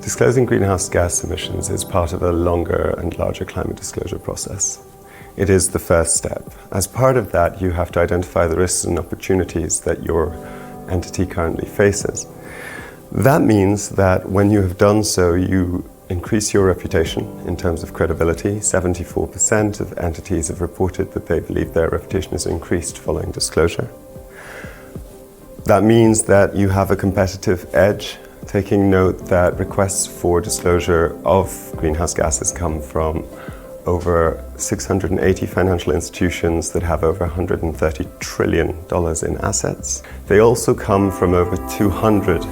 Disclosing greenhouse gas emissions is part of a longer and larger climate disclosure process. It is the first step. As part of that, you have to identify the risks and opportunities that your entity currently faces. That means that when you have done so, you increase your reputation in terms of credibility. 74% of entities have reported that they believe their reputation is increased following disclosure. That means that you have a competitive edge, taking note that requests for disclosure of greenhouse gases come from over 680 financial institutions that have over $130 trillion in assets. They also come from over 200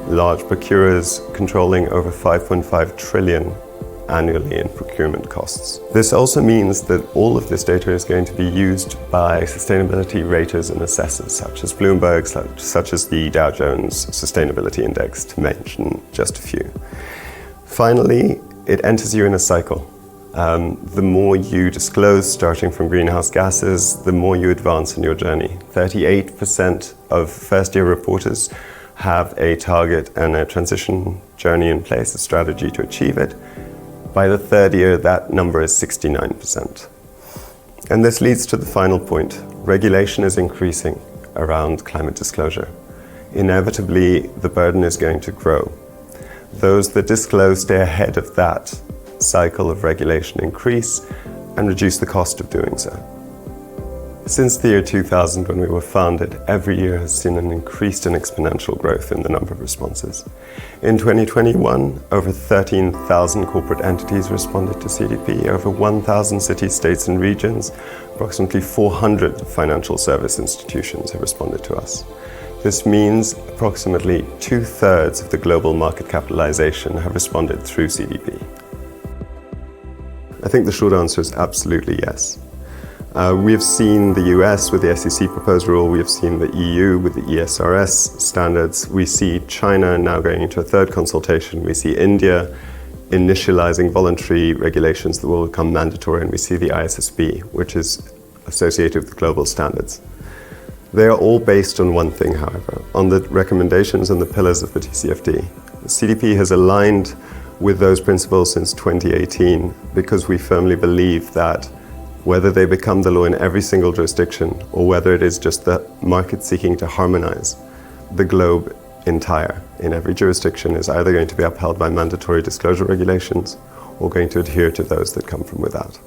large procurers controlling over 5.5 trillion annually in procurement costs. This also means that all of this data is going to be used by sustainability raters and assessors, such as Bloomberg, such as the Dow Jones Sustainability Index, to mention just a few. Finally, it enters you in a cycle. The more you disclose, starting from greenhouse gases, the more you advance in your journey. 38% of first-year reporters have a target and a transition journey in place, a strategy to achieve it. By the third year, that number is 69%. And this leads to the final point. Regulation is increasing around climate disclosure. Inevitably, the burden is going to grow. Those that disclose stay ahead of that cycle of regulation increase and reduce the cost of doing so. Since the year 2000, when we were founded, every year has seen an increased and exponential growth in the number of responses. In 2021, over 13,000 corporate entities responded to CDP, over 1,000 cities, states and regions, approximately 400 financial service institutions have responded to us. This means approximately 2/3 of the global market capitalization have responded through CDP. I think the short answer is absolutely yes. We have seen the US with the SEC proposed rule, we have seen the EU with the ESRS standards, we see China now going into a third consultation, we see India initializing voluntary regulations that will become mandatory, and we see the ISSB, which is associated with global standards. They are all based on one thing, however, on the recommendations and the pillars of the TCFD. The CDP has aligned with those principles since 2018 because we firmly believe that whether they become the law in every single jurisdiction or whether it is just the market seeking to harmonize the globe entire in every jurisdiction is either going to be upheld by mandatory disclosure regulations or going to adhere to those that come from without.